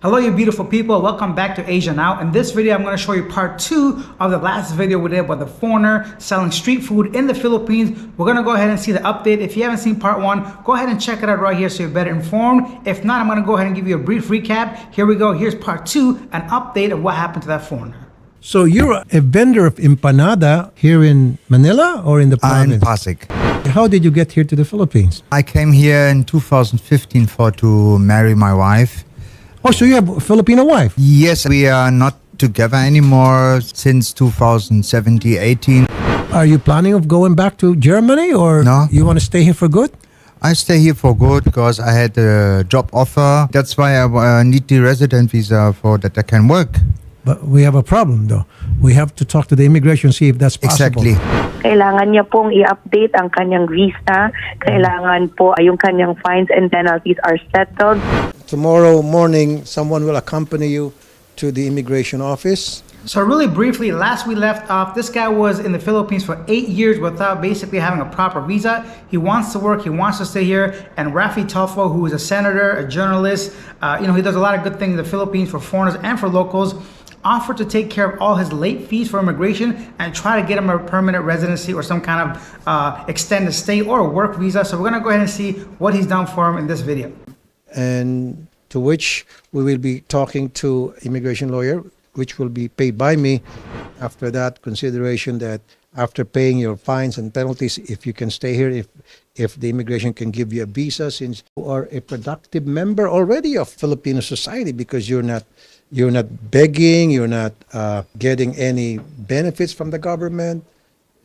Hello you beautiful people, welcome back to Asia Now. In this video I'm going to show you part 2 of the last video we did about the foreigner selling street food in the Philippines. We're going to go ahead and see the update. If you haven't seen part 1, go ahead and check it out right here so you're better informed. If not, I'm going to go ahead and give you a brief recap. Here we go, here's part 2, an update of what happened to that foreigner. So you're a vendor of empanada here in Manila or in the province? In Pasig. How did you get here to the Philippines? I came here in 2015 to marry my wife. Oh, so you have a Filipino wife? Yes, we are not together anymore since 2017-18. Are you planning of going back to Germany or No. you want to stay here for good? I stay here for good because I had a job offer. That's why I need the resident visa for that I can work. But we have a problem though. We have to talk to the immigration, see if that's possible. Exactly. Kailangan niya pong i-update ang kanyang visa. Kailangan po yung kanyang fines and penalties are settled. Tomorrow morning, someone will accompany you to the immigration office. So really briefly, last we left off, this guy was in the Philippines for 8 years without basically having a proper visa. He wants to work, he wants to stay here. And Rafi Tulfo, who is a senator, a journalist, he does a lot of good things in the Philippines for foreigners and for locals, offered to take care of all his late fees for immigration and try to get him a permanent residency or some kind of extended stay or a work visa. So we're gonna go ahead and see what he's done for him in this video. And to which we will be talking to immigration lawyer, which will be paid by me. After that consideration that after paying your fines and penalties, if you can stay here, if the immigration can give you a visa, since you are a productive member already of Filipino society, because you're not begging, you're not getting any benefits from the government.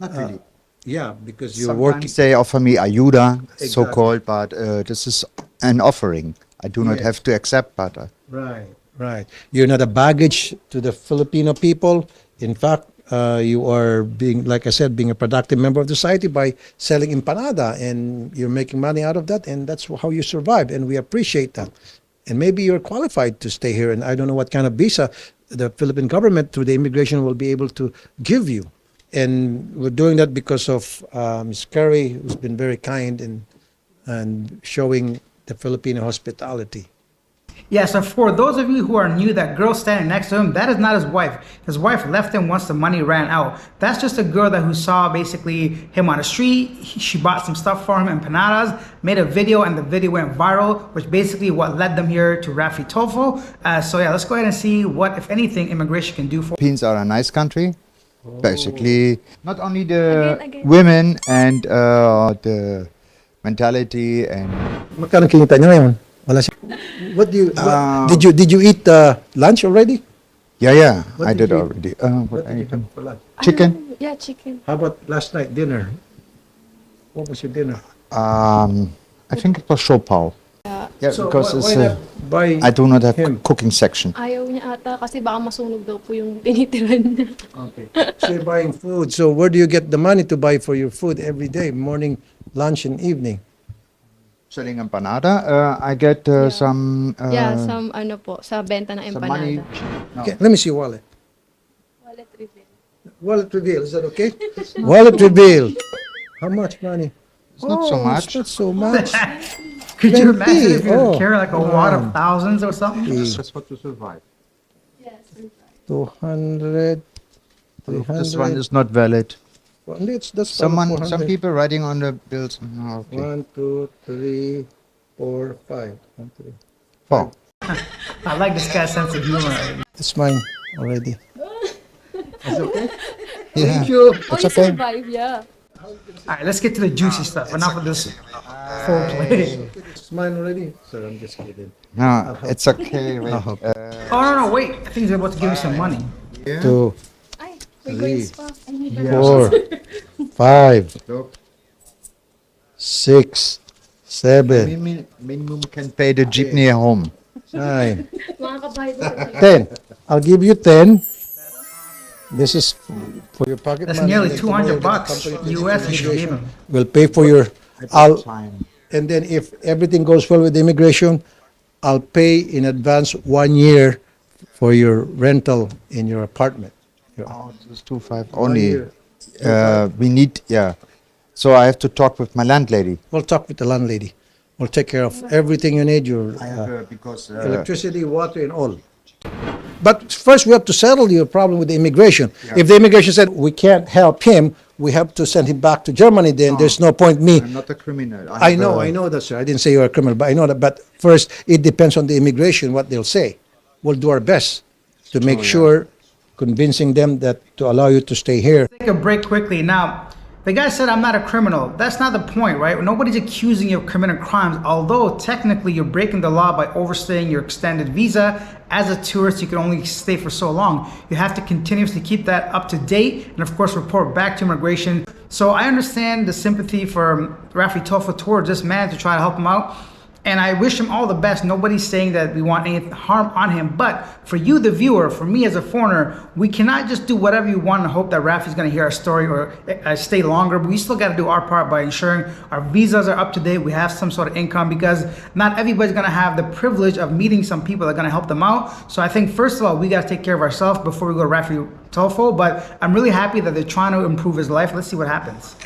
Not really. Yeah, because you're Sometimes working. they offer me ayuda, Exactly. so-called, but this is an offering. I do not Yes. have to accept, but Right. You're not a baggage to the Filipino people. In fact, you are being, like I said, being a productive member of the society by selling empanada, and you're making money out of that, and that's how you survive, and we appreciate that. And maybe you're qualified to stay here, and I don't know what kind of visa the Philippine government through the immigration will be able to give you. And we're doing that because of Ms. Curry, who's been very kind and showing the Filipino hospitality. Yeah, so for those of you who are new, that girl standing next to him, that is not his wife. His wife left him once the money ran out. That's just a girl who saw basically him on the street. She bought some stuff for him, empanadas, made a video, and the video went viral, which basically what led them here to Rafi Tulfo. So yeah, let's go ahead and see what, if anything, immigration can do for. Philippines are a nice country. Basically, not only the women and the mentality and Magkano kinita niya ngayon? Wala siya. What do you did you eat lunch already? yeah, What I did did you- already. What did you What I eat? have for lunch? Chicken. Yeah, chicken. How about last night dinner? What was your dinner? I think it was shopao. Yeah, So because why it's, not buy I do not have him? cooking section. Ayaw niya ata kasi baka masunog daw po yung tinitiran niya. Okay. So you're buying food. So where do you get the money to buy for your food every day, morning, lunch, and evening? Selling empanada, I get some. Some ano po, sa benta ng some money. empanada. No. Okay, let me see your wallet. Wallet reveal. Wallet reveal. Is that okay? Wallet reveal. How much money? It's not so much. It's not so much. Could you imagine if you Oh, carry like a wad of thousands or something? That's what to survive. Yes. 200. 300. This one is not valid. Well, that's Some probably 400. people writing on the bills. Oh, okay. 1, 2, 3, 4, 5. 1, 3. Four. I like this guy's sense of humor. It's mine already. Yeah. you. It's okay. Survive, yeah. All right, let's get to the juicy stuff. Enough of this foreplay. It's mine already. Sir, I'm just kidding. No, it's okay. Wait. I'll help. Oh, no, wait. I think he's about to give me some money. 2, Ay, may coins pa. I need that. 4, 5, Look, 6, 7, minimum can pay the jeepney home. 9, Mga kabahay doon. 10. I'll give you 10. This is for your pocket That's money. nearly And then tomorrow $200 the company US you should give him. will pay for your. I'll Time. and then if everything goes well with immigration, I'll pay in advance 1 year for your rental in your apartment. Oh, this is 2.5 only. year. We need, yeah. So I have to talk with my landlady. We'll talk with the landlady. will take care of everything you need, your I have because electricity, water, and all. But first, we have to settle your problem with the immigration. If the immigration said we can't help him, we have to send him back to Germany. Then there's no point me. I'm not a criminal. I know that, sir. I didn't say you're a criminal, but I know that. But first, it depends on the immigration what they'll say. We'll do our best to make sure, convincing them that to allow you to stay here. Take a break quickly. Now, the guy said, I'm not a criminal. That's not the point, right? Nobody's accusing you of committing crimes, although technically you're breaking the law by overstaying your extended visa. As a tourist, you can only stay for so long. You have to continuously keep that up to date and, of course, report back to immigration. So I understand the sympathy for Rafi Tofa towards this man to try to help him out. And I wish him all the best. Nobody's saying that we want any harm on him. But for you, the viewer, for me as a foreigner, we cannot just do whatever you want and hope that Rafi's going to hear our story or stay longer. But we still got to do our part by ensuring our visas are up to date. We have some sort of income because not everybody's going to have the privilege of meeting some people that are going to help them out. So I think, first of all, we got to take care of ourselves before we go to Rafi Tofo. But I'm really happy that they're trying to improve his life. Let's see what happens.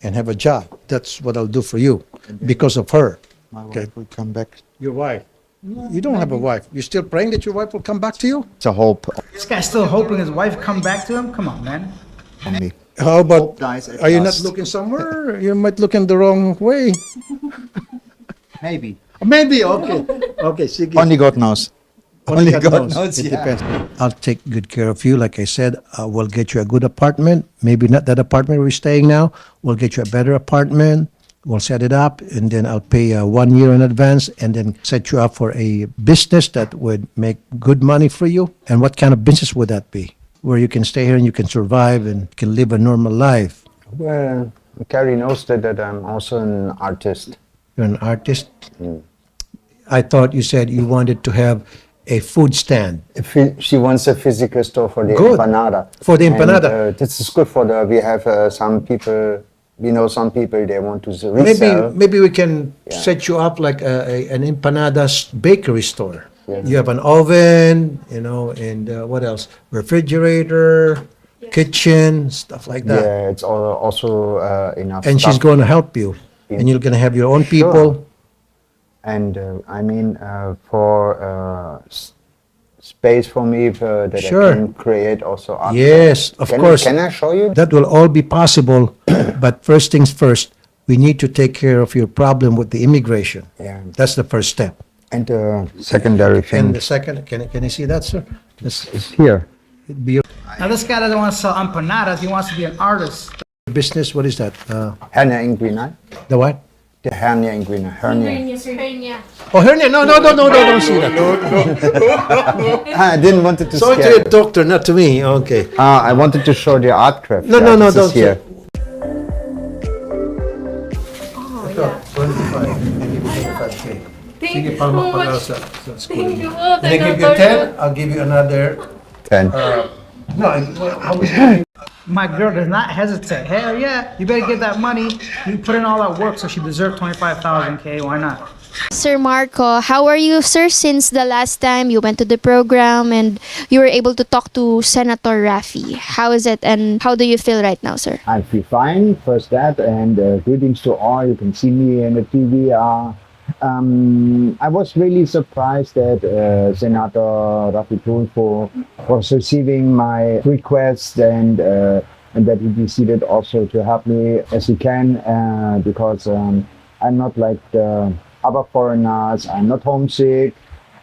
And have a job. That's what I'll do for you because of her. My wife will come back. Your wife. You don't have a wife. You're still praying that your wife will come back to you? It's a hope This guy's still hoping his wife come back to him? Come on, man. on me. How about, Hope dies at are you not last. looking somewhere? You might look in the wrong way. Maybe. Maybe, okay. Okay, sige. Only God knows. Only God knows. knows, It yeah. depends. I'll take good care of you. Like I said, we'll get you a good apartment. Maybe not that apartment we're staying now. We'll get you a better apartment. We'll set it up, and then I'll pay 1 year in advance, and then set you up for a business that would make good money for you. And what kind of business would that be? Where you can stay here and you can survive and can live a normal life. Well, Carrie knows that I'm also an artist. You're an artist. I thought you said you wanted to have a food stand. She wants a physical store for the Good. empanada. For the And, empanada. this is good for the. We have some people. We know some people they want to resell. Maybe we can Yeah. set you up like an empanadas bakery store. Yeah. You have an oven, and what else? Refrigerator, kitchen, stuff like that. Yeah, it's also enough. And she's stuff. going to help you, Yeah. and you're going to have your own Sure. people. And I mean, for space for me that Sure. I can create also art. Yes, of course. Can I show you? That will all be possible, but first things first, we need to take care of your problem with the immigration. Yeah. That's the first step. And the secondary thing And the second, can I see that, sir? This is here. it'd be your Now, this guy doesn't want to sell empanadas. He wants to be an artist. business. What is that? Hernia inguinal. The what? The hernia inguinal. Hernia. Hernia. Oh, hernia. No, don't see that. I didn't want it to So to scare the doctor, not to me. Okay. I wanted to show the art craft. No, This is don't. here. Oh, yeah. 25. Maybe 25K. Thank Sige, you so palma pa much. sa school. Thank you. Can I give you 10? I'll give you another. 10. No, how was it? My girl does not hesitate. Hell yeah, you better get that money. You put in all that work, so she deserves 25,000 K. Why not? Sir Marco, how are you, sir, since the last time you went to the program and you were able to talk to Senator Rafi? How is it and how do you feel right now, sir? I feel fine, first that, and greetings to all. You can see me in the TV. I was really surprised that Senator Rafi Tulfo was receiving my request and that he decided also to help me as he can because I'm not like the other foreigners. I'm not homesick.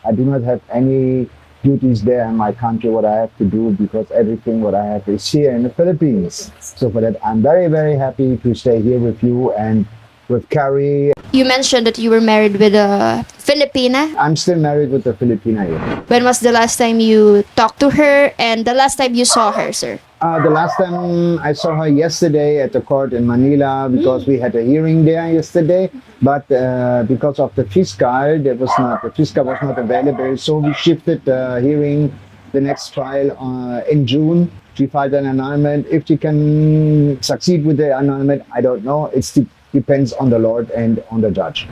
I do not have any duties there in my country what I have to do because everything what I have is here in the Philippines. So for that, I'm very, very happy to stay here with you and with Carrie. You mentioned that you were married with a Filipina. I'm still married with a Filipina here. When was the last time you talked to her and the last time you saw her, sir? The last time I saw her yesterday at the court in Manila because we had a hearing there yesterday, but because of the fiscal, the fiscal was not available, so we shifted the hearing, the next trial in June. She filed an annulment. If she can succeed with the annulment, I don't know. It depends on the Lord and on the judge.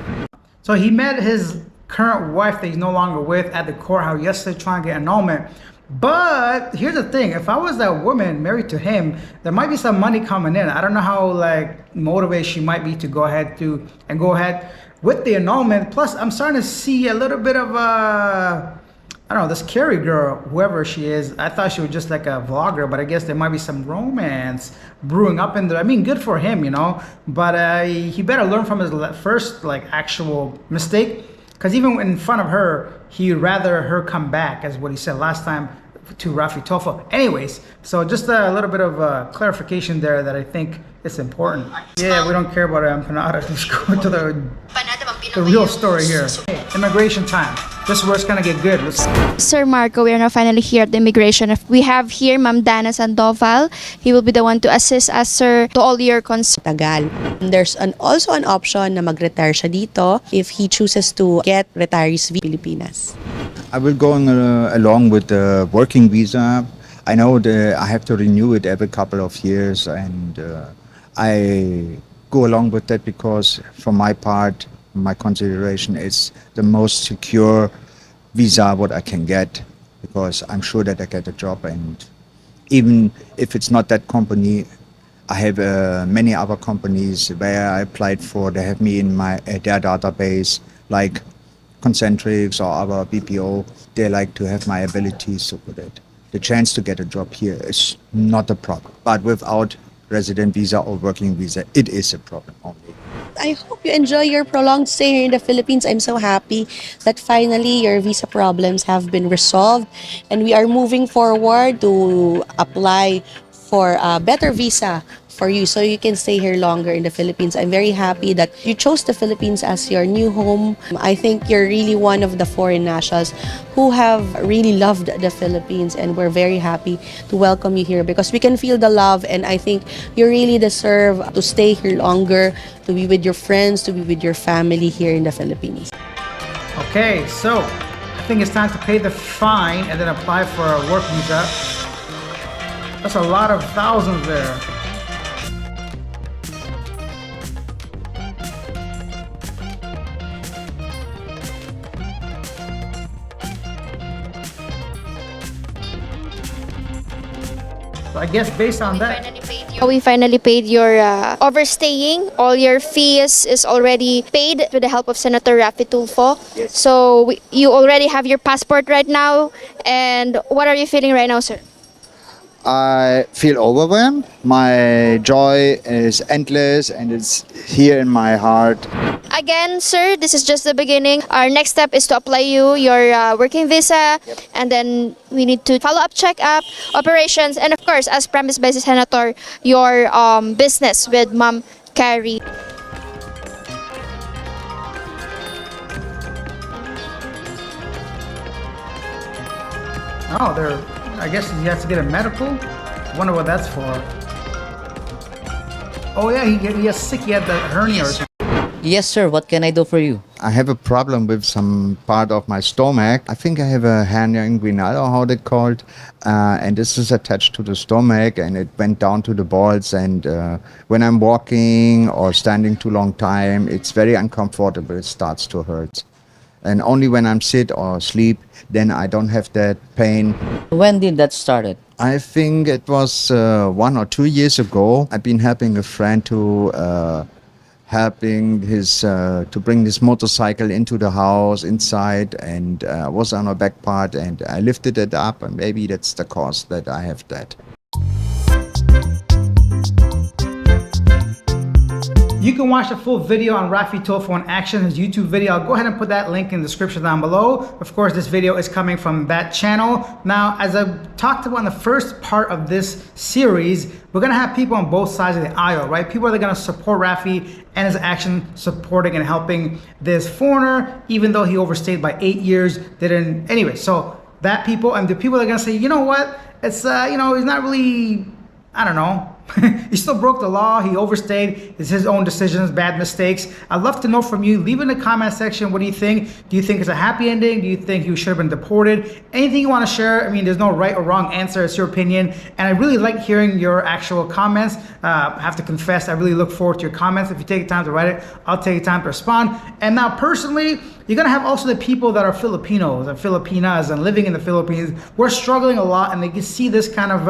So he met his current wife that he's no longer with at the courthouse yesterday trying to get annulment. But here's the thing, if I was that woman married to him, there might be some money coming in. I don't know how motivated she might be to go ahead with the annulment. Plus, I'm starting to see a little bit of I don't know, this Carrie girl, whoever she is. I thought she was just like a vlogger, but I guess there might be some romance brewing up in there. I mean, good for him, you know, but he better learn from his first like actual mistake, because even in front of her, he'd rather her come back, as what he said last time to Rafi Tofo. Anyways, so just a little bit of clarification there that I think is important. Yeah, we don't care about empanada. Let's go to the real story here. Hey, immigration time. This is where it's gonna get good. Sir Marco, we are now finally here at the immigration. We have here Ma'am Dana Sandoval. He will be the one to assist us, sir, to all your concerns. Tagal. There's also an option na mag-retire siya dito if he chooses to get retirees visa Pilipinas. I will go on, along with the working visa. I know I have to renew it every couple of years, and I go along with that because, for my part, my consideration is the most secure visa what I can get, because I'm sure that I get a job, and even if it's not that company, I have many other companies where I applied for. They have me in their database, like Concentrics or other BPO. They like to have my abilities, so that the chance to get a job here is not a problem. But without resident visa or working visa, it is a problem only. I hope you enjoy your prolonged stay here in the Philippines. I'm so happy that finally your visa problems have been resolved and we are moving forward to apply for a better visa for you so you can stay here longer in the Philippines. I'm very happy that you chose the Philippines as your new home. I think you're really one of the foreign nationals who have really loved the Philippines, and we're very happy to welcome you here because we can feel the love, and I think you really deserve to stay here longer, to be with your friends, to be with your family here in the Philippines. Okay, so I think it's time to pay the fine and then apply for a work visa. That's a lot of thousands there. So I guess based on that, We finally paid your overstaying. All your fees is already paid with the help of Senator Rafi Tulfo. So you already have your passport right now. And what are you feeling right now, sir? I feel overwhelmed. My joy is endless, and it's here in my heart. Again, sir, this is just the beginning. Our next step is to apply you your working visa, and then we need to follow up, check up, operations, and of course, as promised by the Senator, your business with Ma'am Carrie. oh, I guess he has to get a medical. Wonder what that's for. Oh yeah, he has sick. He had the hernia or something. Yes, sir. What can I do for you? I have a problem with some part of my stomach. I think I have a hernia inguinal, or how they called, and this is attached to the stomach, and it went down to the balls. And when I'm walking or standing too long time, it's very uncomfortable. It starts to hurt, and only when I'm sit or sleep, then I don't have that pain. When did that started? I think it was 1 or 2 years ago. I've been helping a friend to bring this motorcycle into the house inside, and was on a back part, and I lifted it up, and maybe that's the cause that I have that. You can watch the full video on Rafi Tofo in action, his YouTube video. I'll go ahead and put that link in the description down below. Of course, this video is coming from that channel. Now, as I talked about in the first part of this series, we're gonna have people on both sides of the aisle, right? People that are gonna support Rafi and his action supporting and helping this foreigner, even though he overstayed by 8 years, didn't, anyway. So that people, and the people that are gonna say, you know what? It's, you know, he's not really, I don't know, he still broke the law, he overstayed, it's his own decisions, bad mistakes. I'd love to know from you. Leave in the comment section, what do you think? Do you think it's a happy ending? Do you think you should have been deported? Anything you want to share? I mean, there's no right or wrong answer, it's your opinion. And I really like hearing your actual comments. I have to confess, I really look forward to your comments. If you take time to write it, I'll take time to respond. And now personally, you're gonna have also the people that are Filipinos and Filipinas and living in the Philippines. We're struggling a lot, and they can see this kind of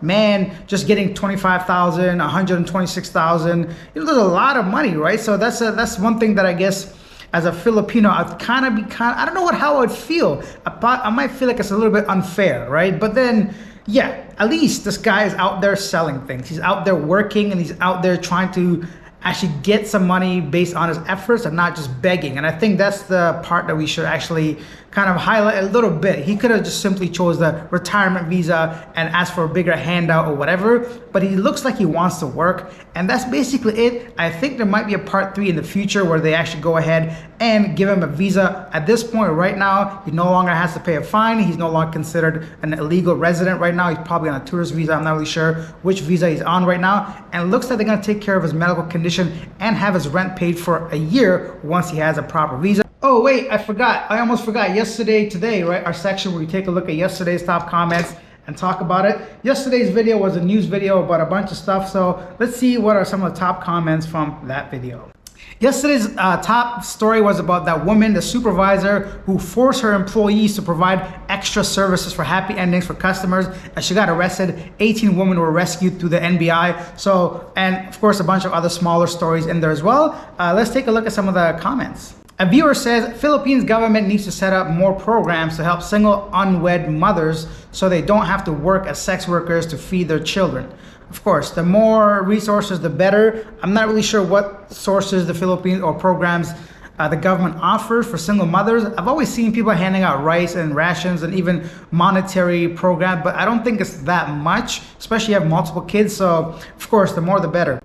man just getting 25,000, 126,000. You know, there's a lot of money, right? So that's one thing that I guess as a Filipino, I'd I don't know how I'd feel. I might feel like it's a little bit unfair, right? But then, yeah, at least this guy is out there selling things. He's out there working, and he's out there trying to actually get some money based on his efforts and not just begging. And I think that's the part that we should actually kind of highlight a little bit. He could have just simply chose the retirement visa and asked for a bigger handout or whatever, but he looks like he wants to work, and that's basically it. I think there might be a part 3 in the future where they actually go ahead and give him a visa. At this point right now, he no longer has to pay a fine. He's no longer considered an illegal resident right now. He's probably on a tourist visa. I'm not really sure which visa he's on right now, and it looks like they're going to take care of his medical condition and have his rent paid for a year once he has a proper visa. Oh wait, I almost forgot. Today, right? Our section where we take a look at yesterday's top comments and talk about it. Yesterday's video was a news video about a bunch of stuff, so let's see what are some of the top comments from that video. Yesterday's top story was about that woman, the supervisor, who forced her employees to provide extra services for happy endings for customers, and she got arrested. 18 women were rescued through the NBI. So, and of course, a bunch of other smaller stories in there as well. Let's take a look at some of the comments. A viewer says, Philippines government needs to set up more programs to help single unwed mothers so they don't have to work as sex workers to feed their children. Of course, the more resources, the better. I'm not really sure what sources the Philippines or programs the government offers for single mothers. I've always seen people handing out rice and rations and even monetary programs, but I don't think it's that much, especially if you have multiple kids. So, of course, the more the better.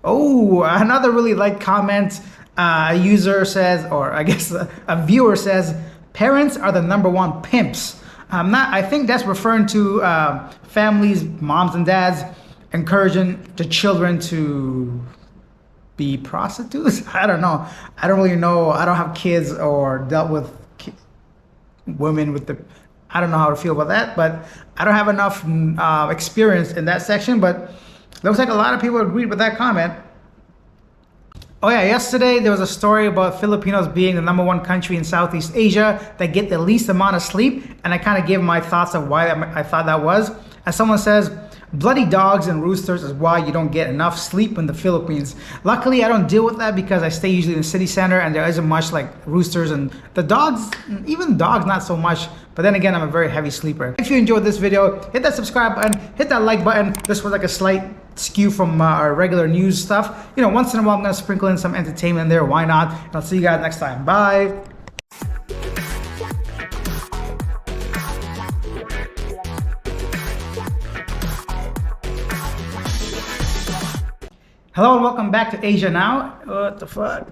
Oh, another really liked comment. A user says, or I guess a viewer says, parents are the #1 pimps. I think that's referring to families, moms and dads, encouraging the children to be prostitutes. I don't know. I don't really know. I don't have kids or dealt with women with the. I don't know how to feel about that, but I don't have enough experience in that section. But looks like a lot of people agreed with that comment. Oh yeah, yesterday there was a story about Filipinos being the #1 country in Southeast Asia that get the least amount of sleep, and I kind of gave my thoughts of why I thought that was. As someone says, bloody dogs and roosters is why you don't get enough sleep in the Philippines. Luckily, I don't deal with that because I stay usually in the city center and there isn't much like roosters, and the dogs, even dogs, not so much. But then again, I'm a very heavy sleeper. If you enjoyed this video, hit that subscribe button, hit that like button. This was like a slight skew from our regular news stuff. You know, once in a while, I'm gonna sprinkle in some entertainment in there. Why not? And I'll see you guys next time. Bye. Hello and welcome back to Asia Now. What the fuck?